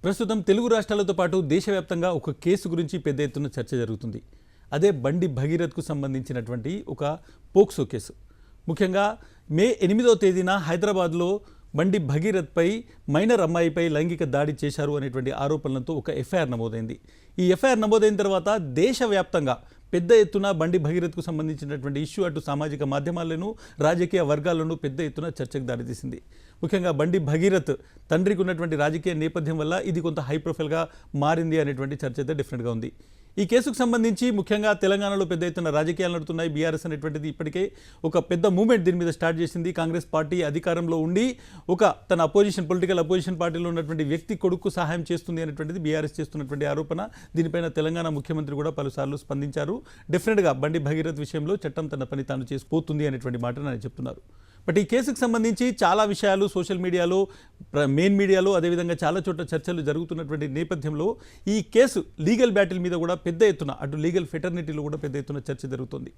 ప్రస్తుతం తెలుగు రాష్ట్రాలతో పాటు దేశవ్యాప్తంగా ఒక కేసు గురించి పెద్ద ఎత్తున చర్చ జరుగుతుంది. అదే బండి భగీరథ్కు సంబంధించినటువంటి ఒక పోక్సో కేసు. ముఖ్యంగా మే 8వ తేదీన హైదరాబాద్లో బండి భగీరథ్పై మైనర్ అమ్మాయిపై లైంగిక దాడి చేశారు అనేటువంటి ఆరోపణలతో ఒక ఎఫ్ఐఆర్ నమోదైంది. ఈ ఎఫ్ఐఆర్ నమోదైన తర్వాత దేశవ్యాప్తంగా పెద్ద ఎత్తున బండి భగీరథ్కు సంబంధించినటువంటి ఇష్యూ అటు సామాజిక మాధ్యమాలను రాజకీయ వర్గాలను పెద్ద ఎత్తున చర్చకు దారితీసింది. ముఖ్యంగా బండి భగీరథ్ తండ్రికి ఉన్నటువంటి రాజకీయ నేపథ్యం వల్ల ఇది కొంత హై ప్రొఫైల్గా మారింది అనేటువంటి చర్చ అయితే డెఫినెట్గా ఉంది. ఈ కేసుకు సంబంధించి ముఖ్యంగా తెలంగాణలో పెద్ద ఎత్తున రాజకీయాలు నడుతున్నాయి. బీఆర్ఎస్ అనేటువంటిది ఇప్పటికే ఒక పెద్ద మూవ్మెంట్ దీని మీద స్టార్ట్ చేసింది. కాంగ్రెస్ పార్టీ అధికారంలో ఉండి తన పొలిటికల్ అపోజిషన్ పార్టీలో ఉన్నటువంటి వ్యక్తి కొడుకు సహాయం చేస్తుంది అనేటువంటిది బీఆర్ఎస్ చేస్తున్నటువంటి ఆరోపణ. దీనిపైన తెలంగాణ ముఖ్యమంత్రి కూడా పలుసార్లు స్పందించారు. డెఫినెట్గా బండి భగీరథ్ విషయంలో చట్టం తన పని తాను చేసిపోతుంది అనేటువంటి మాటను ఆయన చెప్తున్నారు. బట్ ఈ కేసుకు సంబంధించి చాలా విషయాలు సోషల్ మీడియాలో, మెయిన్ మీడియాలో, అదేవిధంగా చాలా చోట్ల చర్చలు జరుగుతున్నటువంటి నేపథ్యంలో ఈ కేసు లీగల్ బ్యాటిల్ మీద కూడా పెద్ద ఎత్తున అటు లీగల్ ఫెటర్నిటీలో కూడా పెద్ద ఎత్తున చర్చ జరుగుతుంది.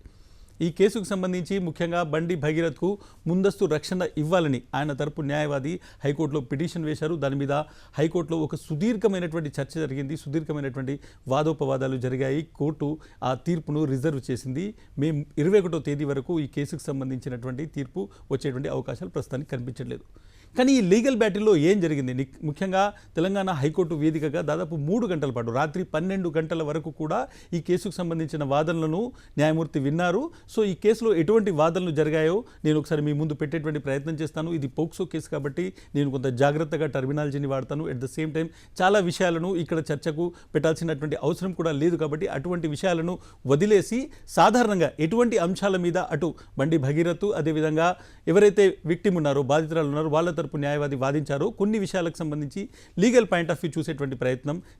ఈ కేసుకు సంబంధించి ముఖ్యంగా బండి భగీరథ్కు ముందస్తు రక్షణ ఇవ్వాలని ఆయన తరపు న్యాయవాది హైకోర్టులో పిటిషన్ వేశారు. దాని మీద హైకోర్టులో ఒక సుదీర్ఘమైనటువంటి చర్చ జరిగింది. సుదీర్ఘమైనటువంటి వాదోపవాదాలు జరిగాయి. కోర్టు ఆ తీర్పును రిజర్వ్ చేసింది. మే 21వ తేదీ వరకు ఈ కేసుకు సంబంధించినటువంటి తీర్పు వచ్చేటువంటి అవకాశాలు ప్రస్తుతానికి కనిపించట్లేదు. కానీ ఈ లీగల్ బ్యాటిల్లో ఏం జరిగింది? ముఖ్యంగా తెలంగాణ హైకోర్టు వేదికగా దాదాపు 3 గంటల పాటు రాత్రి 12 గంటల వరకు కూడా ఈ కేసుకు సంబంధించిన వాదనలను న్యాయమూర్తి విన్నారు. సో ఈ కేసులో ఎటువంటి వాదనలు జరిగాయో నేను ఒకసారి మీ ముందు పెట్టేటువంటి ప్రయత్నం చేస్తాను. ఇది పోక్సో కేసు కాబట్టి నేను కొంత జాగ్రత్తగా టర్మినాలజీని వాడతాను. ఎట్ ద సేమ్ టైం చాలా విషయాలను ఇక్కడ చర్చకు పెట్టాల్సినటువంటి అవసరం కూడా లేదు కాబట్టి అటువంటి విషయాలను వదిలేసి సాధారణంగా ఎటువంటి అంశాల మీద అటు బండి భగీరథ్ అదేవిధంగా ఎవరైతే విక్టిమ్ ఉన్నారో, బాధితురాలు ఉన్నారో, వాళ్ళ తరపు న్యాయవాది వాదించారో కొన్ని విషయాలకు సంబంధించి లీగల్ పాయింట్ ఆఫ్ వ్యూ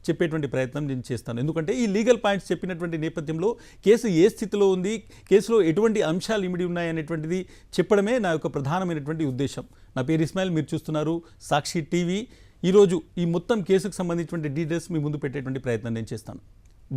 చెప్పేటువంటి ప్రయత్నం నేను చేస్తాను. ఎందుకంటే ఈ లీగల్ పాయింట్స్ చెప్పినటువంటి నేపథ్యంలో కేసు ఏ స్థితిలో ఉంది, కేసులో ఎటువంటి అంశాలు ఇమిడి ఉన్నాయనేటువంటిది చెప్పడమే నా యొక్క ప్రధానమైనటువంటి ఉద్దేశం. నా పేరు ఇస్మాయిల్, మీరు చూస్తున్నారు సాక్షి టీవీ. ఈరోజు ఈ మొత్తం కేసుకు సంబంధించినటువంటి డీటెయిల్స్ మీ ముందు పెట్టేటువంటి ప్రయత్నం నేను చేస్తాను.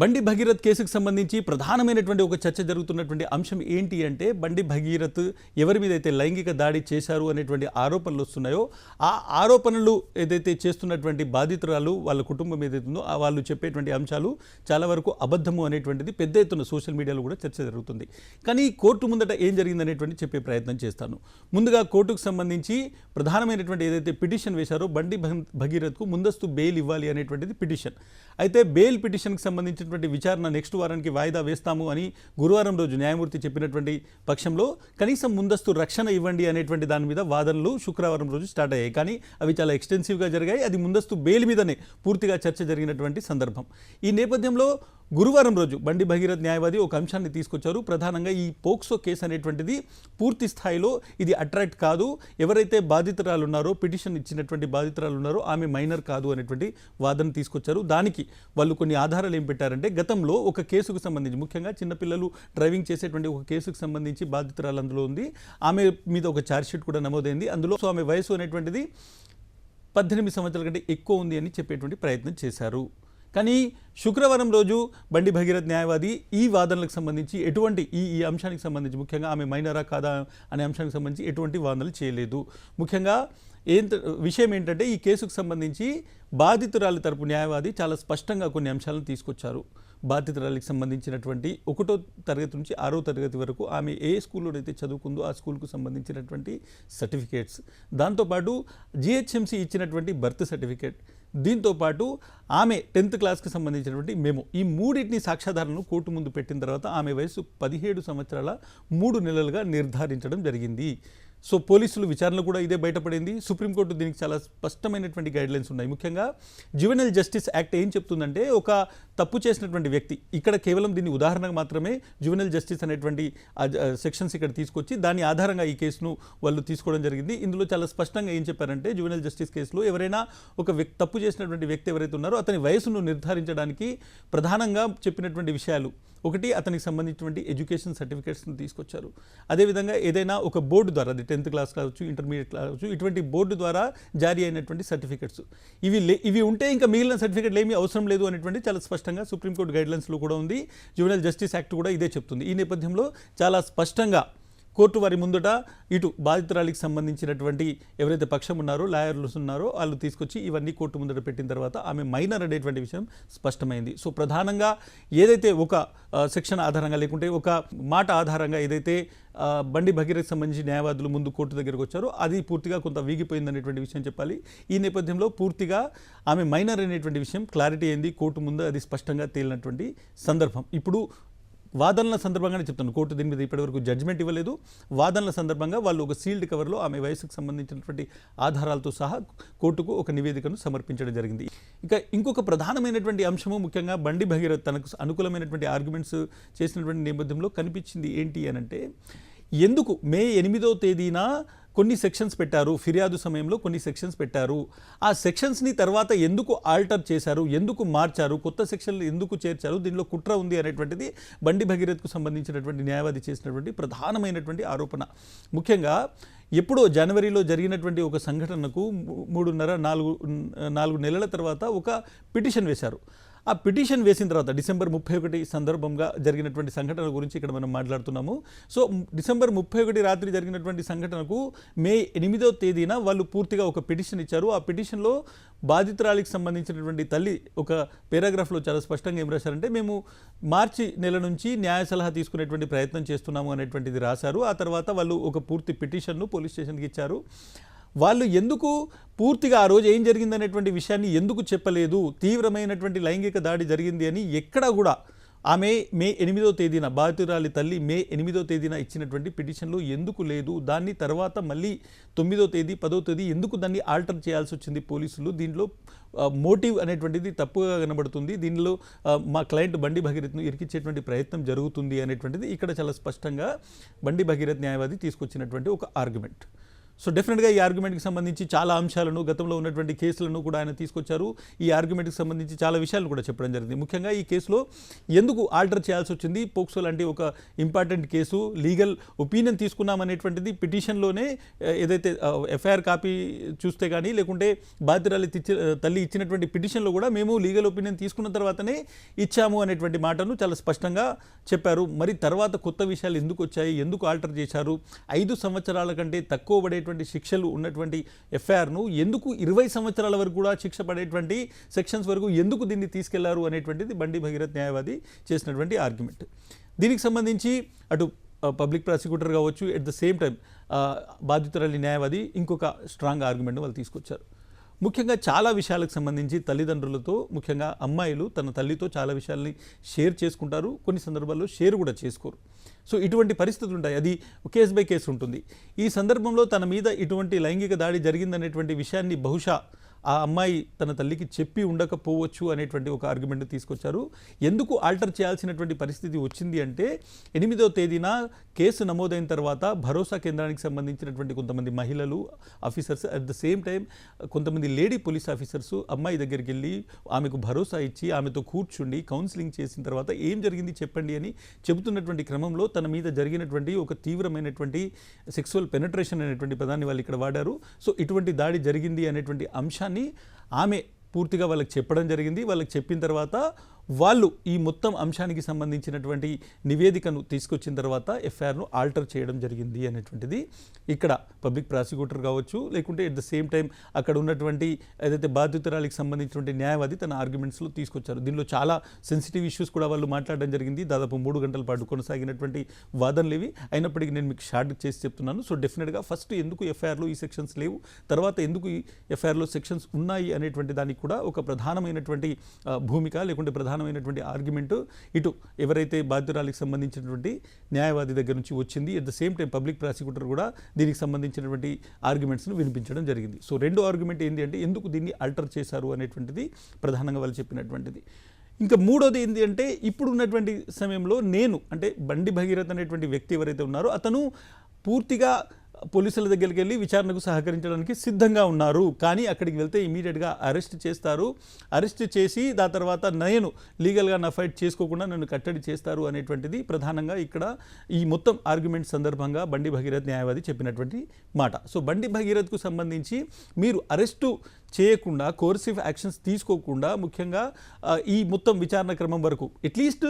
బండి భగీరథ్ కేసుకు సంబంధించి ప్రధానమైనటువంటి ఒక చర్చ జరుగుతున్నటువంటి అంశం ఏంటి అంటే, బండి భగీరథ్ ఎవరి మీద అయితే లైంగిక దాడి చేశారు అనేటువంటి ఆరోపణలు వస్తున్నాయో ఆ ఆరోపణలు ఏదైతే చేస్తున్నటువంటి బాధితురాలు వాళ్ళ కుటుంబం ఏదైతుందో వాళ్ళు చెప్పేటువంటి అంశాలు చాలా వరకు అబద్ధము అనేటువంటిది పెద్ద ఎత్తున సోషల్ మీడియాలో కూడా చర్చ జరుగుతుంది. కానీ కోర్టు ముందట ఏం జరిగింది అనేటువంటి చెప్పే ప్రయత్నం చేస్తాను. ముందుగా కోర్టుకు సంబంధించి ప్రధానమైనటువంటి ఏదైతే పిటిషన్ వేశారో బండి భగీరథ్కు ముందస్తు బెయిల్ ఇవ్వాలి అనేటువంటిది పిటిషన్. అయితే బెయిల్ పిటిషన్కి సంబంధించి విచారణ నెక్స్ట్ వారానికి వాయిదా వేస్తాము అని గురువారం రోజు న్యాయమూర్తి చెప్పినటువంటి పక్షంలో కనీసం ముందస్తు రక్షణ ఇవ్వండి అనేటువంటి దాని మీద వాదనలు శుక్రవారం రోజు స్టార్ట్ అయ్యాయి. కానీ అవి చాలా ఎక్స్టెన్సివ్గా జరిగాయి. అది ముందస్తు బెయిల్ మీదనే పూర్తిగా చర్చ జరిగినటువంటి సందర్భం. ఈ నేపథ్యంలో గురువారం రోజు బండి భగీరథ్ న్యాయవాది ఒక అంశాన్ని తీసుకొచ్చారు. ప్రధానంగా ఈ పోక్సో కేసు అనేటువంటిది పూర్తి స్థాయిలో ఇది అట్రాక్ట్ కాదు, ఎవరైతే బాధితురాలు ఉన్నారో, పిటిషన్ ఇచ్చినటువంటి బాధితురాలు ఉన్నారో ఆమె మైనర్ కాదు అనేటువంటి వాదన తీసుకొచ్చారు. దానికి వాళ్ళు కొన్ని ఆధారాలు ఏం పెట్టారంటే, గతంలో ఒక కేసుకు సంబంధించి ముఖ్యంగా చిన్నపిల్లలు డ్రైవింగ్ చేసేటువంటి ఒక కేసుకు సంబంధించి బాధితురాలు అందులో ఉంది. ఆమె మీద ఒక ఛార్జ్షీట్ కూడా నమోదైంది. అందులో ఆమె వయసు అనేటువంటిది 18 సంవత్సరాల కంటే ఎక్కువ ఉంది అని చెప్పేటువంటి ప్రయత్నం చేశారు. కానీ శుక్రవారం రోజు బండి భగీరథ్ న్యాయవాది ఈ వాదనలకు సంబంధించి ఎటువంటి ఈ అంశానికి సంబంధించి ముఖ్యంగా ఆమె మైనరా కాదా అనే అంశానికి సంబంధించి ఎటువంటి వాదనలు చేయలేదు. ముఖ్యంగా విషయం ఏంటంటే, ఈ కేసుకు సంబంధించి బాధితురాలి తరపు న్యాయవాది చాలా స్పష్టంగా కొన్ని అంశాలను తీసుకొచ్చారు. బాధితురాలికి సంబంధించినటువంటి 1వ తరగతి నుంచి 6వ తరగతి వరకు ఆమె ఏ స్కూల్లోనైతే చదువుకుందో ఆ స్కూల్కు సంబంధించినటువంటి సర్టిఫికేట్స్, దాంతోపాటు జిహెచ్ఎంసీ ఇచ్చినటువంటి బర్త్ సర్టిఫికేట్, దీంతోపాటు ఆమె 10th క్లాస్కి సంబంధించినటువంటి మెమో, ఈ మూడింటిని సాక్ష్యాధారాలను కోర్టు ముందు పెట్టిన తర్వాత ఆమె వయసు 17 సంవత్సరాల 3 నెలలుగా నిర్ధారించడం జరిగింది. సో పోలీసులు విచారణ కూడా ఇదే బయటపడింది. సుప్రీంకోర్టు దీనికి చాలా స్పష్టమైనటువంటి గైడ్లైన్స్ ఉన్నాయి. ముఖ్యంగా జ్యువెనైల్ జస్టిస్ యాక్ట్ ఏం చెప్తుందంటే, ఒక తప్పు చేసినటువంటి వ్యక్తి, ఇక్కడ కేవలం దీన్ని ఉదాహరణకు మాత్రమే జ్యువెనైల్ జస్టిస్ అనేటువంటి సెక్షన్స్ ఇక్కడ తీసుకొచ్చి దాని ఆధారంగా ఈ కేసును వాళ్ళు తీసుకోవడం జరిగింది. ఇందులో చాలా స్పష్టంగా ఏం చెప్పారంటే, జ్యువెనైల్ జస్టిస్ కేసులో ఎవరైనా ఒక తప్పు చేసినటువంటి వ్యక్తి ఎవరైతే ఉన్నారో అతని వయసును నిర్ధారించడానికి ప్రధానంగా చెప్పినటువంటి విషయాలు, ఒకటి అతనికి సంబంధించినటువంటి ఎడ్యుకేషన్ సర్టిఫికేట్స్ని తీసుకొచ్చారు. అదేవిధంగా ఏదైనా ఒక బోర్డు ద్వారా, అది 10th క్లాస్ కావచ్చు, ఇంటర్మీడియట్ కావచ్చు, ఇటువంటి బోర్డు ద్వారా జారీ అయినటువంటి సర్టిఫికేట్స్ ఇవి ఉంటే ఇంకా మిగిలిన సర్టిఫికేట్లు ఏమీ అవసరం లేదు అనేటువంటి చాలా స్పష్టంగా సుప్రీంకోర్టు గైడ్లైన్స్లో కూడా ఉంది. జ్యువెనైల్ జస్టిస్ యాక్ట్ కూడా ఇదే చెప్తుంది. ఈ నేపథ్యంలో చాలా స్పష్టంగా కోర్టు వారి ముందట ఇటు బాధితురాలికి సంబంధించినటువంటి ఎవరైతే పక్షం ఉన్నారో లాయర్లు ఉన్నారో వాళ్ళు తీసుకొచ్చి ఇవన్నీ కోర్టు ముందట పెట్టిన తర్వాత ఆమె మైనర్ అనేటువంటి విషయం స్పష్టమైంది. సో ప్రధానంగా ఏదైతే ఒక సెక్షన్ ఆధారంగా లేకుంటే ఒక మాట ఆధారంగా ఏదైతే బండి భగీరథకి సంబంధించి న్యాయవాదులు ముందు కోర్టు దగ్గరకు వచ్చారో అది పూర్తిగా కొంత వీగిపోయిందనేటువంటి విషయం చెప్పాలి. ఈ నేపథ్యంలో పూర్తిగా ఆమె మైనర్ అనేటువంటి విషయం క్లారిటీ అయింది కోర్టు ముందు, అది స్పష్టంగా తేలినటువంటి సందర్భం. ఇప్పుడు వాదనల సందర్భంగానే చెప్తాను, కోర్టు దీని మీద ఇప్పటివరకు జడ్జిమెంట్ ఇవ్వలేదు. వాదనల సందర్భంగా వాళ్ళు ఒక సీల్డ్ కవర్లో ఆమె వయసుకు సంబంధించినటువంటి ఆధారాలతో సహా కోర్టుకు ఒక నివేదికను సమర్పించడం జరిగింది. ఇక ఇంకొక ప్రధానమైనటువంటి అంశము ముఖ్యంగా బండి భగీరథ్ తనకు అనుకూలమైనటువంటి ఆర్గ్యుమెంట్స్ చేసినటువంటి నేపథ్యంలో కనిపించింది ఏంటి అనంటే, ఎందుకు మే 8వ తేదీన కొన్ని సెక్షన్స్ పెట్టారు, ఫిర్యాదు సమయంలో కొన్ని సెక్షన్స్ పెట్టారు, ఆ సెక్షన్స్ని తర్వాత ఎందుకు ఆల్టర్ చేశారు, ఎందుకు మార్చారు, కొత్త సెక్షన్లు ఎందుకు చేర్చారు, దీనిలో కుట్ర ఉంది అనేటువంటిది బండి భగీరథ్కు సంబంధించినటువంటి న్యాయవాది చేసినటువంటి ప్రధానమైనటువంటి ఆరోపణ. ముఖ్యంగా ఎప్పుడో జనవరిలో జరిగినటువంటి ఒక సంఘటనకు 3.5-4 నెలల తర్వాత ఒక పిటిషన్ వేశారు. ఆ పిటిషన్ వేసిన తర్వాత డిసెంబర్ 31 సందర్భంగా జరిగినటువంటి సంఘటన గురించి ఇక్కడ మనం మాట్లాడుతున్నాము. సో డిసెంబర్ 31 రాత్రి జరిగినటువంటి సంఘటనకు మే 8వ తేదీన వాళ్ళు పూర్తిగా ఒక పిటిషన్ ఇచ్చారు. ఆ పిటిషన్లో బాధితురాలికి సంబంధించినటువంటి తల్లి ఒక పారాగ్రాఫ్లో చాలా స్పష్టంగా ఏం రాశారంటే, మేము మార్చి నెల నుంచి న్యాయ సలహా తీసుకునేటువంటి ప్రయత్నం చేస్తున్నాము అనేటువంటిది రాశారు. ఆ తర్వాత వాళ్ళు ఒక పూర్తి పిటిషన్ను పోలీస్ స్టేషన్కి ఇచ్చారు. వాళ్ళు ఎందుకు పూర్తిగా ఆ రోజు ఏం జరిగిందనేటువంటి విషయాన్ని ఎందుకు చెప్పలేదు, తీవ్రమైనటువంటి లైంగిక దాడి జరిగింది అని ఎక్కడా కూడా ఆమె మే 8వ తేదీన బాధితురాలి తల్లి మే 8వ తేదీన ఇచ్చినటువంటి పిటిషన్లో ఎందుకు లేదు, దాన్ని తర్వాత మళ్ళీ 9వ తేదీ 10వ తేదీ ఎందుకు దాన్ని ఆల్టర్ చేయాల్సి వచ్చింది పోలీసులు, దీనిలో మోటివ్ అనేటువంటిది తప్పుగా కనబడుతుంది, దీనిలో మా క్లయింట్ బండి భగీరథ్ను ఇరికించేటువంటి ప్రయత్నం జరుగుతుంది అనేటువంటిది ఇక్కడ చాలా స్పష్టంగా బండి భగీరథ్ న్యాయవాది తీసుకొచ్చినటువంటి ఒక ఆర్గ్యుమెంట్. సో డెఫినెట్గా ఈ ఆర్గ్యుమెంట్కి సంబంధించి చాలా అంశాలను, గతంలో ఉన్నటువంటి కేసులను కూడా ఆయన తీసుకొచ్చారు. ఈ ఆర్గ్యుమెంట్కి సంబంధించి చాలా విషయాలు కూడా చెప్పడం జరిగింది. ముఖ్యంగా ఈ కేసులో ఎందుకు ఆల్టర్ చేయాల్సి వచ్చింది, పోక్సో లాంటి ఒక ఇంపార్టెంట్ కేసు లీగల్ ఒపీనియన్ తీసుకున్నామనేటువంటిది పిటిషన్లోనే ఏదైతే ఎఫ్ఐఆర్ కాపీ చూస్తే కానీ లేకుంటే బాధితురాలి తల్లి ఇచ్చినటువంటి పిటిషన్లో కూడా మేము లీగల్ ఒపీనియన్ తీసుకున్న తర్వాతనే ఇచ్చాము అనేటువంటి మాటను చాలా స్పష్టంగా చెప్పారు. మరి తర్వాత కొత్త విషయాలు ఎందుకు వచ్చాయి, ఎందుకు ఆల్టర్ చేశారు, 5 సంవత్సరాల కంటే తక్కువ పడేటువంటి శిక్షలు ఉన్నటువంటి ఎఫ్ఐఆర్ను ఎందుకు 20 సంవత్సరాల వరకు కూడా శిక్ష పడేటువంటి సెక్షన్స్ వరకు ఎందుకు దీన్ని తీసుకెళ్లారు అనేటువంటిది బండి భగీరథ్ న్యాయవాది చేసినటువంటి ఆర్గ్యుమెంట్. దీనికి సంబంధించి అటు పబ్లిక్ ప్రాసిక్యూటర్ కావచ్చు, ఎట్ ద సేమ్ టైం బాధితురాలి న్యాయవాది ఇంకొక స్ట్రాంగ్ ఆర్గ్యుమెంట్ వాళ్ళు తీసుకొచ్చారు. ముఖ్యంగా చాలా విషయాలకు సంబంధించి తల్లిదండ్రులతో, ముఖ్యంగా అమ్మాయిలు తన తల్లితో చాలా విషయాల్ని షేర్ చేసుకుంటారు, కొన్ని సందర్భాల్లో షేర్ కూడా చేసుకోరు. సో ఇటువంటి పరిస్థితులు ఉంటాయి, అది కేస్ బై కేసు ఉంటుంది. ఈ సందర్భంలో తన మీద ఇటువంటి లైంగిక దాడి జరిగిందనేటువంటి విషయాన్ని బహుశా ఆ అమ్మాయి తన తల్లికి చెప్పి ఉండకపోవచ్చు అనేటువంటి ఒక ఆర్గ్యుమెంట్ తీసుకొచ్చారు. ఎందుకు ఆల్టర్ చేయాల్సినటువంటి పరిస్థితి వచ్చింది అంటే, 8వ తేదీన కేసు నమోదైన తర్వాత భరోసా కేంద్రానికి సంబంధించినటువంటి కొంతమంది మహిళలు officers, at the same time కొంతమంది లేడీ పోలీస్ ఆఫీసర్స్ అమ్మాయి దగ్గరికి వెళ్ళి ఆమెకు భరోసా ఇచ్చి ఆమెతో కూర్చుండి కౌన్సిలింగ్ చేసిన తర్వాత ఏం జరిగింది చెప్పండి అని చెబుతున్నటువంటి క్రమంలో తన మీద జరిగినటువంటి ఒక తీవ్రమైనటువంటి సెక్సువల్ పెనట్రేషన్ అనేటువంటి పదాన్ని వాళ్ళు ఇక్కడ వాడారు. సో ఇటువంటి దాడి జరిగింది అనేటువంటి అంశాన్ని ఆమె పూర్తిగా వాళ్ళకి చెప్పడం జరిగింది. వాళ్ళకి చెప్పిన తర్వాత వాళ్ళు ఈ మొత్తం అంశానికి సంబంధించినటువంటి నివేదికను తీసుకొచ్చిన తర్వాత ఎఫ్ఐఆర్ను ఆల్టర్ చేయడం జరిగింది అనేటువంటిది ఇక్కడ పబ్లిక్ ప్రాసిక్యూటర్ కావచ్చు, లేకుంటే ఎట్ ద సేమ్ టైం అక్కడ ఉన్నటువంటి ఏదైతే బాధితురాలికి సంబంధించినటువంటి న్యాయవాది తన ఆర్గ్యుమెంట్స్లో తీసుకొచ్చారు. దీనిలో చాలా సెన్సిటివ్ ఇష్యూస్ కూడా వాళ్ళు మాట్లాడడం జరిగింది. దాదాపు 3 గంటల పాటు కొనసాగినటువంటి వాదనలు ఇవి. అయినప్పటికీ నేను మీకు షార్ట్ చేసి చెప్తున్నాను. సో డెఫినెట్గా ఫస్ట్ ఎందుకు ఎఫ్ఐఆర్లో ఈ సెక్షన్స్ లేవు, తర్వాత ఎందుకు ఈ ఎఫ్ఐఆర్లో సెక్షన్స్ ఉన్నాయి అనేటువంటి దానికి కూడా ఒక ప్రధానమైనటువంటి భూమిక లేకుంటే ప్రధానమైనటువంటి ఆర్గ్యుమెంట్ ఇటు ఎవరైతే బాధితురాలికి సంబంధించినటువంటి న్యాయవాది దగ్గర నుంచి వచ్చింది. At the same time public prosecutor కూడా దీనికి సంబంధించినటువంటి ఆర్గ్యుమెంట్స్ను వినిపించడం జరిగింది. సో రెండో ఆర్గ్యుమెంట్ ఏంటి అంటే, ఎందుకు దీన్ని ఆల్టర్ చేశారు అనేటువంటిది ప్రధానంగా వాళ్ళు చెప్పినటువంటిది. ఇంకా మూడోది ఏంటి అంటే, ఇప్పుడు ఉన్నటువంటి సమయంలో నేను అంటే బండి భగీరథ్ అనేటువంటి వ్యక్తి ఎవరైతే ఉన్నారో అతను పూర్తిగా పోలీసుల దగ్గరికి వెళ్ళి విచారణకు సహకరించడానికి సిద్ధంగా ఉన్నారు. కానీ అక్కడికి వెళ్తే ఇమీడియట్గా అరెస్ట్ చేస్తారు. అరెస్ట్ చేసి దాని తర్వాత నేను లీగల్గా నా ఫైట్ చేసుకోకుండా నన్ను కట్టడి చేస్తారు అనేటువంటిది ప్రధానంగా ఇక్కడ ఈ మొత్తం ఆర్గ్యుమెంట్ సందర్భంగా బండి భగీరథ్ న్యాయవాది చెప్పినటువంటి మాట. సో బండి భగీరథ్కు సంబంధించి మీరు అరెస్టు చేయకుండా, కోర్సివ్ యాక్షన్స్ తీసుకోకుండా ముఖ్యంగా ఈ మొత్తం విచారణ క్రమం వరకు అట్లీస్ట్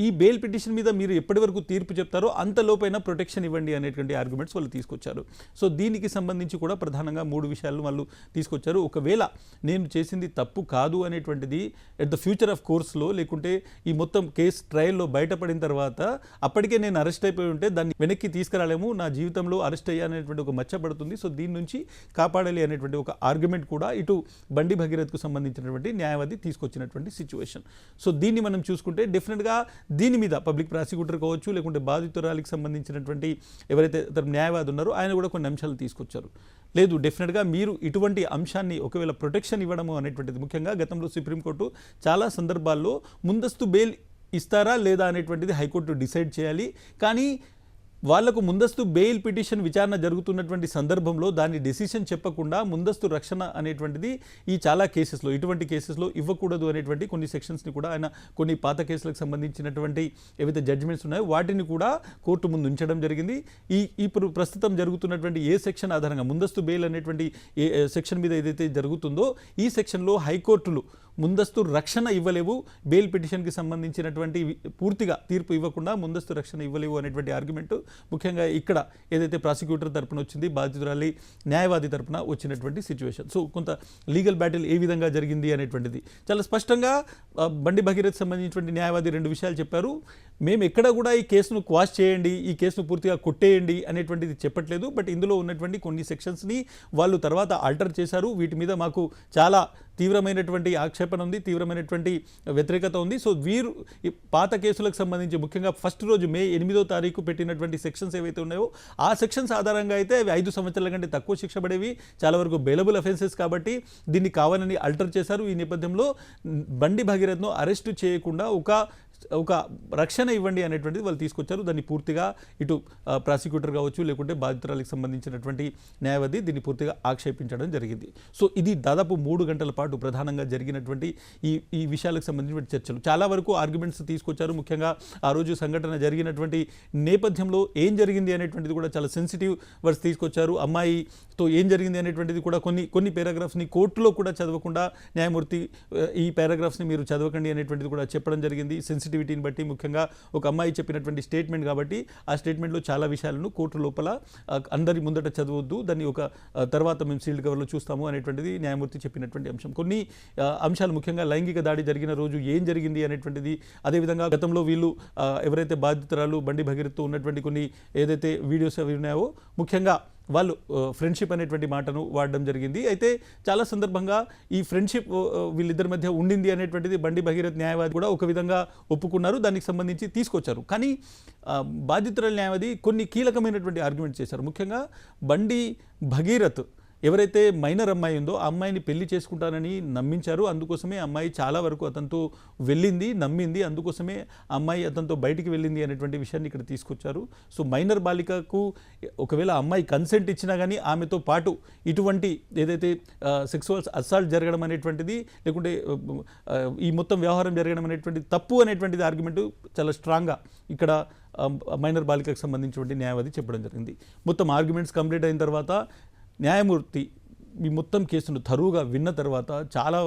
ఈ బెయిల్ పిటిషన్ మీద మీరు ఎప్పటి వరకు తీర్పు చెప్తారో అంతలోపైనా ప్రొటెక్షన్ ఇవ్వండి అనేటువంటి ఆర్గ్యుమెంట్స్ వాళ్ళు తీసుకొచ్చారు. సో దీనికి సంబంధించి కూడా ప్రధానంగా 3 విషయాలను వాళ్ళు తీసుకొచ్చారు. ఒకవేళ నేను చేసింది తప్పు కాదు అనేటువంటిది ఎట్ ద ఫ్యూచర్ ఆఫ్ కోర్స్లో, లేకుంటే ఈ మొత్తం కేసు ట్రయల్లో బయటపడిన తర్వాత అప్పటికే నేను అరెస్ట్ అయిపోయి ఉంటే దాన్ని వెనక్కి తీసుకురాలేము, నా జీవితంలో అరెస్ట్ అయ్యానేటువంటి ఒక మచ్చ పడుతుంది, సో దీని నుంచి కాపాడాలి అనేటువంటి ఒక ఆర్గ్యుమెంట్ కూడా ఇటు బండి భగీరథ్కు సంబంధించినటువంటి న్యాయవాది తీసుకొచ్చినటువంటి సిచ్యువేషన్. సో దీన్ని మనం చూసుకుంటే డెఫినెట్గా దీని మీద పబ్లిక్ ప్రాసిక్యూటర్ కావచ్చు, లేకుంటే బాధితురాలికి సంబంధించినటువంటి ఎవరైతే న్యాయవాది ఉన్నారో ఆయన కూడా కొన్ని అంశాలు తీసుకొచ్చారు. లేదు, డెఫినెట్గా మీరు ఇటువంటి అంశాన్ని ఒకవేళ ప్రొటెక్షన్ ఇవ్వడము అనేటువంటిది, ముఖ్యంగా గతంలో సుప్రీంకోర్టు చాలా సందర్భాల్లో ముందస్తు బెయిల్ ఇస్తారా లేదా అనేటువంటిది హైకోర్టు డిసైడ్ చేయాలి. కానీ వాళ్లకు ముందస్తు బెయిల్ పిటిషన్ విచారణ జరుగుతున్నటువంటి సందర్భంలో దాన్ని డెసిషన్ చెప్పకుండా ముందస్తు రక్షణ అనేటువంటిది ఈ చాలా కేసెస్లో, ఇటువంటి కేసెస్లో ఇవ్వకూడదు అనేటువంటి కొన్ని సెక్షన్స్ని కూడా ఆయన కొన్ని పాత కేసులకు సంబంధించినటువంటి ఏవైతే జడ్జిమెంట్స్ ఉన్నాయో వాటిని కూడా కోర్టు ముందు ఉంచడం జరిగింది. ఇప్పుడు ప్రస్తుతం జరుగుతున్నటువంటి ఏ సెక్షన్ ఆధారంగా ముందస్తు బెయిల్ అనేటువంటి ఏ సెక్షన్ మీద ఏదైతే జరుగుతుందో ఈ సెక్షన్లో హైకోర్టులు ముందస్తు రక్షణ ఇవ్వలేవు, బెయిల్ పిటిషన్కి సంబంధించినటువంటి పూర్తిగా తీర్పు ఇవ్వకుండా ముందస్తు రక్షణ ఇవ్వలేవు అనేటువంటి ఆర్గ్యుమెంట్ ముఖ్యంగా ఇక్కడ ఏదైతే ప్రాసిక్యూటర్ తరపున వచ్చింది, బాధితురాలి న్యాయవాది తరపున వచ్చినటువంటి సిచ్యువేషన్. సో కొంత లీగల్ బ్యాటిల్ ఏ విధంగా జరిగింది అనేటువంటిది చాలా స్పష్టంగా బండి భగీరథ్ సంబంధించినటువంటి న్యాయవాది 2 విషయాలు చెప్పారు. మేము ఎక్కడ కూడా ఈ కేసును క్వాష్ చేయండి, ఈ కేసును పూర్తిగా కొట్టేయండి అనేటువంటిది చెప్పట్లేదు. బట్ ఇందులో ఉన్నటువంటి కొన్ని సెక్షన్స్ని వాళ్ళు తర్వాత ఆల్టర్ చేశారు. వీటి మీద మాకు చాలా తీవ్రమైనటువంటి ఆక్షేపణ ఉంది, తీవ్రమైనటువంటి వ్యతిరేకత ఉంది. సో వీరు పాత కేసులకు సంబంధించి ముఖ్యంగా ఫస్ట్ రోజు మే 8వ తారీఖు పెట్టినటువంటి సెక్షన్స్ ఏవైతే ఉన్నాయో ఆ సెక్షన్స్ ఆధారంగా అయితే అవి 5 సంవత్సరాల కంటే తక్కువ శిక్ష పడేవి, చాలా వరకు బెయిలబుల్ అఫెన్సెస్ కాబట్టి దీన్ని కావాలని ఆల్టర్ చేశారు. ఈ నేపథ్యంలో బండి భగీరథ్ను అరెస్టు చేయకుండా ఒక రక్షణ ఇవ్వండి అనేటువంటిది వాళ్ళు తీసుకొచ్చారు. దాన్ని పూర్తిగా ఇటు ప్రాసిక్యూటర్ కావచ్చు, లేకుంటే బాధితురాలకు సంబంధించినటువంటి న్యాయవాది దీన్ని పూర్తిగా ఆక్షేపించడం జరిగింది. సో ఇది దాదాపు 3 గంటల పాటు ప్రధానంగా జరిగినటువంటి ఈ విషయాలకు సంబంధించిన చర్చలు. చాలా వరకు ఆర్గ్యుమెంట్స్ తీసుకొచ్చారు. ముఖ్యంగా ఆ రోజు సంఘటన జరిగినటువంటి నేపథ్యంలో ఏం జరిగింది అనేటువంటిది కూడా చాలా సెన్సిటివ్ వర్డ్స్ తీసుకొచ్చారు. అమ్మాయితో ఏం జరిగింది అనేటువంటిది కూడా కొన్ని పారాగ్రాఫ్స్ని కోర్టులో కూడా చదవకుండా న్యాయమూర్తి ఈ పారాగ్రాఫ్స్ని మీరు చదవకండి అనేటువంటిది కూడా చెప్పడం జరిగింది. సెన్సిటివిటీని బట్టి ముఖ్యంగా ఒక అమ్మాయి చెప్పినటువంటి స్టేట్మెంట్ కాబట్టి ఆ స్టేట్మెంట్లో చాలా విషయాలను కోర్టు లోపల అందరి ముందట చదవద్దు, దాన్ని ఒక తర్వాత మేము సీల్డ్ కవర్లో చూస్తాము అనేటువంటిది న్యాయమూర్తి చెప్పినటువంటి అంశం. కొన్ని అంశాలు ముఖ్యంగా లైంగిక దాడి జరిగిన రోజు ఏం జరిగింది అనేటువంటిది, అదేవిధంగా గతంలో వీళ్ళు ఎవరైతే బాధితురాలు బండి భగీరథ్తో ఉన్నటువంటి కొన్ని ఏదైతే వీడియోస్ అవి ఉన్నాయో ముఖ్యంగా వాళ్ళు ఫ్రెండ్షిప్ అనేటువంటి మాటను వాడడం జరిగింది. అయితే చాలా సందర్భంగా ఈ ఫ్రెండ్షిప్ వీళ్ళిద్దరి మధ్య ఉండింది అనేటువంటిది బండి భగీరథ్ న్యాయవాది కూడా ఒక విధంగా ఒప్పుకున్నారు, దానికి సంబంధించి తీసుకొచ్చారు. కానీ బాధితురాల న్యాయవాది కొన్ని కీలకమైనటువంటి ఆర్గ్యుమెంట్ చేశారు. ముఖ్యంగా బండి భగీరథ్ ఎవరైతే మైనర్ అమ్మాయి ఉందో ఆ అమ్మాయిని పెళ్లి చేసుకుంటానని నమ్మించారు, అందుకోసమే అమ్మాయి చాలా వరకు అతనితో వెళ్ళింది, నమ్మింది, అందుకోసమే అమ్మాయి అతనితో బయటికి వెళ్ళింది అనేటువంటి విషయాన్ని ఇక్కడ తీసుకొచ్చారు. సో మైనర్ బాలికకు ఒకవేళ అమ్మాయి కన్సెంట్ ఇచ్చినా కానీ ఆమెతో పాటు ఇటువంటి ఏదైతే సెక్సువల్ అసాల్ట్ జరగడం అనేటువంటిది, లేకుంటే ఈ మొత్తం వ్యవహారం జరగడం అనేటువంటిది తప్పు అనేటువంటిది ఆర్గ్యుమెంట్ చాలా స్ట్రాంగ్గా ఇక్కడ మైనర్ బాలికకు సంబంధించినటువంటి న్యాయవాది చెప్పడం జరిగింది. మొత్తం ఆర్గ్యుమెంట్స్ కంప్లీట్ అయిన తర్వాత న్యాయమూర్తి ఈ మొత్తం కేసును తరువుగా విన్న తర్వాత చాలా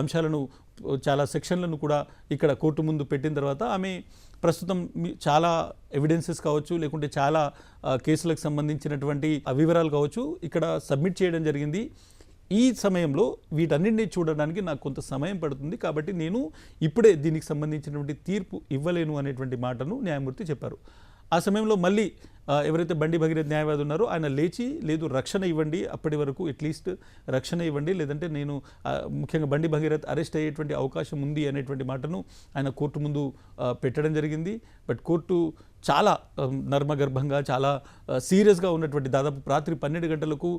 అంశాలను, చాలా సెక్షన్లను కూడా ఇక్కడ కోర్టు ముందు పెట్టిన తర్వాత ఆమె ప్రస్తుతం చాలా ఎవిడెన్సెస్ కావచ్చు, లేకుంటే చాలా కేసులకు సంబంధించినటువంటి వివరాలు కావచ్చు ఇక్కడ సబ్మిట్ చేయడం జరిగింది. ఈ సమయంలో వీటన్నింటినీ చూడడానికి నాకు కొంత సమయం పడుతుంది, కాబట్టి నేను ఇప్పుడే దీనికి సంబంధించినటువంటి తీర్పు ఇవ్వలేను అనేటువంటి మాటను న్యాయమూర్తి చెప్పారు. ఆ సమయంలో మళ్ళీ ఎవరైతే బండి భగీరథ్ న్యాయవాది ఉన్నారో ఆయన లేచి, లేదు రక్షణ ఇవ్వండి, అప్పటి వరకు అట్లీస్ట్ రక్షణ ఇవ్వండి, లేదంటే నేను ముఖ్యంగా బండి భగీరథ్ అరెస్ట్ అయ్యేటువంటి అవకాశం ఉంది అనేటువంటి మాటను ఆయన కోర్టు ముందు పెట్టడం జరిగింది. బట్ కోర్టు చాలా నర్మగర్భంగా, చాలా సీరియస్గా ఉన్నటువంటి దాదాపు రాత్రి 12 గంటలకు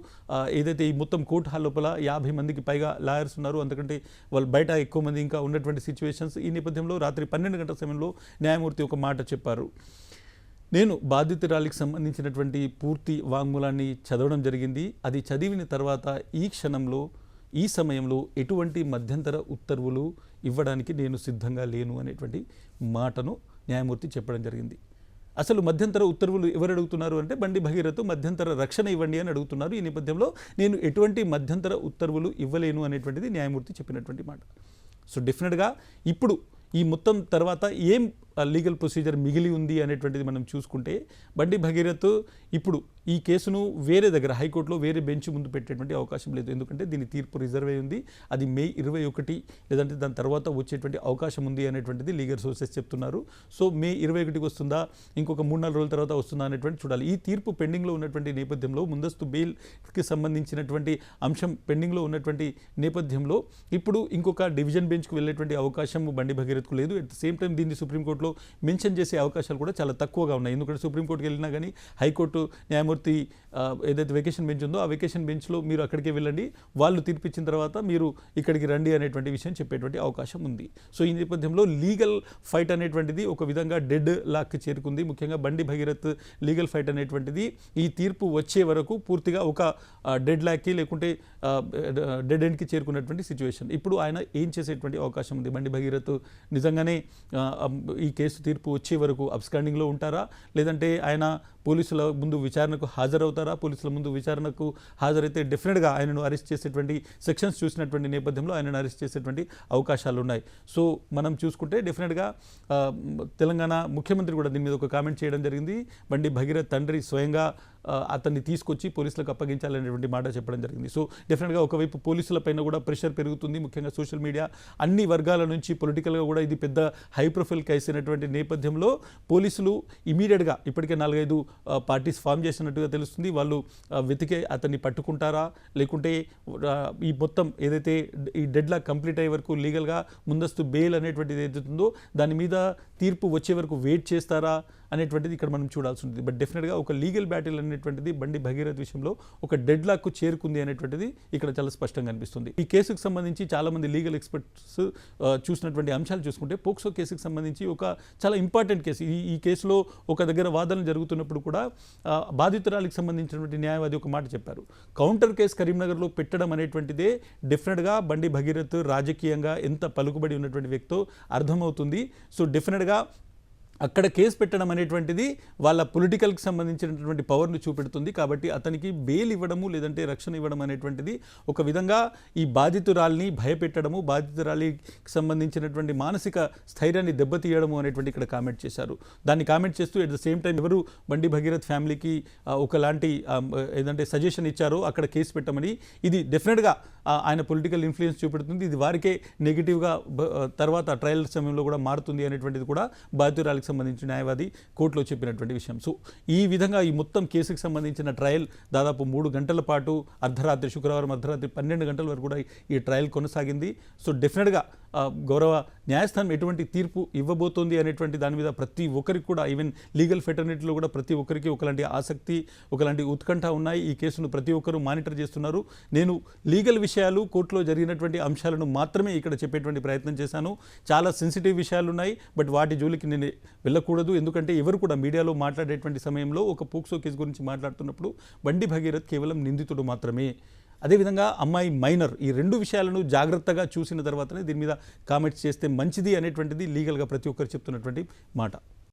ఏదైతే ఈ మొత్తం కోర్టు హాల్ లోపల 50 మందికి పైగా లాయర్స్ ఉన్నారు, అందుకంటే వాళ్ళు బయట ఎక్కువ మంది ఇంకా ఉన్నటువంటి సిచ్యువేషన్స్. ఈ నేపథ్యంలో రాత్రి 12 గంటల సమయంలో న్యాయమూర్తి ఒక మాట చెప్పారు. నేను బాధితురాలికి సంబంధించినటువంటి పూర్తి వాంగ్మూలాన్ని చదవడం జరిగింది. అది చదివిన తర్వాత ఈ క్షణంలో, ఈ సమయంలో ఎటువంటి మధ్యంతర ఉత్తర్వులు ఇవ్వడానికి నేను సిద్ధంగా లేను అనేటువంటి మాటను న్యాయమూర్తి చెప్పడం జరిగింది. అసలు మధ్యంతర ఉత్తర్వులు ఎవరు అడుగుతున్నారు అంటే బండి భగీరథ్ మధ్యంతర రక్షణ ఇవ్వండి అని అడుగుతున్నారు. ఈ నేపథ్యంలో నేను ఎటువంటి మధ్యంతర ఉత్తర్వులు ఇవ్వలేను అనేటువంటిది న్యాయమూర్తి చెప్పినటువంటి మాట. సో డెఫినెట్గా ఇప్పుడు ఈ మొత్తం తర్వాత ఏం లీగల్ ప్రొసీజర్ మిగిలి ఉంది అనేటువంటిది మనం చూసుకుంటే బండి భగీరథ్ ఇప్పుడు ఈ కేసును వేరే దగ్గర హైకోర్టులో వేరే బెంచ్ ముందు పెట్టేటువంటి అవకాశం లేదు. ఎందుకంటే దీని తీర్పు రిజర్వ్ అయి ఉంది. అది మే 21 లేదంటే దాని తర్వాత వచ్చేటువంటి అవకాశం ఉంది అనేటువంటిది లీగల్ సోర్సెస్ చెప్తున్నారు. సో మే 21కి వస్తుందా, ఇంకొక 3-4 రోజుల తర్వాత వస్తుందా అనేటువంటి చూడాలి. ఈ తీర్పు పెండింగ్లో ఉన్నటువంటి నేపథ్యంలో, ముందస్తు బెయిల్కి సంబంధించినటువంటి అంశం పెండింగ్లో ఉన్నటువంటి నేపథ్యంలో ఇప్పుడు ఇంకొక డివిజన్ బెంచ్కి వెళ్ళేటువంటి అవకాశం బండి భగీరథ్కు లేదు. అట్ ద సేమ్ టైం దీన్ని సుప్రీంకోర్టులో మెన్షన్ చేసే అవకాశాలు కూడా చాలా తక్కువగా ఉన్నాయి. ఎందుకంటే సుప్రీంకోర్టుకి వెళ్ళినా కానీ హైకోర్టు న్యాయమూర్తి ఏదైతే వెకేషన్ బెంచ్ ఉందో ఆ వెకేషన్ బెంచ్లో మీరు అక్కడికే వెళ్ళండి, వాళ్ళు తీర్పిచ్చిన తర్వాత మీరు ఇక్కడికి రండి అనేటువంటి విషయం చెప్పేటువంటి అవకాశం ఉంది. సో ఈ నేపథ్యంలో లీగల్ ఫైట్ అనేటువంటిది ఒక విధంగా డెడ్ లాక్కి చేరుకుంది. ముఖ్యంగా బండి భగీరథ్ లీగల్ ఫైట్ అనేటువంటిది ఈ తీర్పు వచ్చే వరకు పూర్తిగా ఒక డెడ్ లాక్కి లేకుంటే డెడ్ ఎండ్కి చేరుకున్నటువంటి సిచ్యువేషన్. ఇప్పుడు ఆయన ఏం చేసేటువంటి అవకాశం ఉంది? బండి భగీరథ్ నిజంగానే ఈ కేసు తీర్పు వచ్చే వరకు అబ్స్కాండింగ్లో ఉంటారా, లేదంటే ఆయన పోలీసుల ముందు విచారణకు హాజరవుతారా? పోలీసుల ముందు విచారణకు హాజరైతే డెఫినెట్గా ఆయనను అరెస్ట్ చేసేటువంటి సెక్షన్స్ చూసినటువంటి నేపథ్యంలో ఆయనను అరెస్ట్ చేసేటువంటి అవకాశాలు ఉన్నాయి. సో మనం చూసుకుంటే డెఫినెట్గా తెలంగాణ ముఖ్యమంత్రి కూడా దీని మీద ఒక కామెంట్ చేయడం జరిగింది. బండి భగీరథ్ తండ్రి స్వయంగా అతన్ని తీసుకొచ్చి పోలీసులకు అప్పగించాలనేటువంటి మాట చెప్పడం జరిగింది. సో డెఫినెట్గా ఒకవైపు పోలీసుల పైన కూడా ప్రెషర్ పెరుగుతుంది. ముఖ్యంగా సోషల్ మీడియా అన్ని వర్గాల నుంచి పొలిటికల్గా కూడా ఇది పెద్ద హై ప్రొఫైల్ కేసు అయినటువంటి నేపథ్యంలో పోలీసులు ఇమీడియట్గా ఇప్పటికే 4-5 పార్టీస్ ఫామ్ చేసినట్టుగా తెలుస్తుంది. వాళ్ళు వెతికే అతన్ని పట్టుకుంటారా, లేకుంటే ఈ మొత్తం ఏదైతే ఈ డెడ్ లాక్ కంప్లీట్ అయ్యే వరకు లీగల్గా ముందస్తు బెయిల్ అనేటువంటిది ఏదైతుందో దాని మీద తీర్పు వచ్చే వరకు వెయిట్ చేస్తారా అనేటువంటిది ఇక్కడ మనం చూడాల్సి ఉంటుంది. బట్ డెఫినెట్గా ఒక లీగల్ బ్యాటిల్ అనేటువంటిది బండి భగీరథ్ విషయంలో ఒక డెడ్ లాక్కు చేరుకుంది అనేటువంటిది ఇక్కడ చాలా స్పష్టంగా అనిపిస్తుంది. ఈ కేసుకు సంబంధించి చాలామంది లీగల్ ఎక్స్పర్ట్స్ చూసినటువంటి అంశాలు చూసుకుంటే పోక్సో కేసుకు సంబంధించి ఒక చాలా ఇంపార్టెంట్ కేసు. ఈ కేసులో ఒక దగ్గర వాదనలు జరుగుతున్నప్పుడు కూడా బాధితురాలికి సంబంధించినటువంటి న్యాయవాది ఒక మాట చెప్పారు. కౌంటర్ కేసు కరీంనగర్లో పెట్టడం అనేటువంటిదే డెఫినెట్గా బండి భగీరథ్ రాజకీయంగా ఎంత పలుకుబడి ఉన్నటువంటి వ్యక్తో అర్థమవుతుంది. సో డెఫినెట్గా అక్కడ కేసు పెట్టడం అనేటువంటిది వాళ్ళ పొలిటికల్కి సంబంధించినటువంటి పవర్ను చూపెడుతుంది. కాబట్టి అతనికి బెయిల్ ఇవ్వడము లేదంటే రక్షణ ఇవ్వడం అనేటువంటిది ఒక విధంగా ఈ బాధితురాల్ని భయపెట్టడము, బాధితురాలికి సంబంధించినటువంటి మానసిక స్థైర్యాన్ని దెబ్బతీయడము అనేటువంటి ఇక్కడ కామెంట్ చేశారు. దాన్ని కామెంట్ చేస్తూ ఎట్ ద సేమ్ టైం ఎవరు బండి భగీరథ్ ఫ్యామిలీకి ఒకలాంటి ఏదంటే సజెషన్ ఇచ్చారో అక్కడ కేసు పెట్టమని, ఇది డెఫినెట్గా ఆయన పొలిటికల్ ఇన్ఫ్లుయెన్స్ చూపెడుతుంది. ఇది వారికే నెగిటివ్గా తర్వాత ట్రయల్ సమయంలో కూడా మారుతుంది అనేటువంటిది కూడా బాధితురాలికి సంబంధించిన న్యాయవాది కోర్టులో చెప్పినటువంటి విషయం. సో ఈ విధంగా ఈ మొత్తం కేసుకు సంబంధించిన ట్రయల్ దాదాపు 3 గంటల పాటు శుక్రవారం అర్ధరాత్రి 12 గంటల వరకు కూడా ఈ ట్రయల్ కొనసాగింది. సో డెఫినెట్గా గౌరవ న్యాయస్థానం ఎటువంటి తీర్పు ఇవ్వబోతోంది అనేటువంటి దాని మీద ప్రతి ఒక్కరికి కూడా, ఈవెన్ లీగల్ ఫెటర్నిటీలో కూడా ప్రతి ఒక్కరికి ఒకలాంటి ఆసక్తి, ఒకలాంటి ఉత్కంఠ ఉన్నాయి. ఈ కేసును ప్రతి ఒక్కరూ మానిటర్ చేస్తున్నారు. నేను లీగల్ విషయాలు, కోర్టులో జరిగినటువంటి అంశాలను మాత్రమే ఇక్కడ చెప్పేటువంటి ప్రయత్నం చేశాను. చాలా సెన్సిటివ్ విషయాలు ఉన్నాయి, బట్ వాటి జోలికి నేను వెళ్ళకూడదు. ఎందుకంటే ఎవరు కూడా మీడియాలో మాట్లాడేటువంటి సమయంలో ఒక పోక్సో కేసు గురించి మాట్లాడుతున్నప్పుడు బండి భగీరథ్ కేవలం నిందితుడు మాత్రమే. అదేవిధంగా అమ్మాయి మైనర్, ఈ 2 విషయాలను జాగ్రత్తగా చూసిన తర్వాతనే దీని మీద కామెంట్స్ చేస్తే మంచిది అనేటువంటిది లీగల్గా ప్రతి ఒక్కరు చెప్తున్నటువంటి మాట.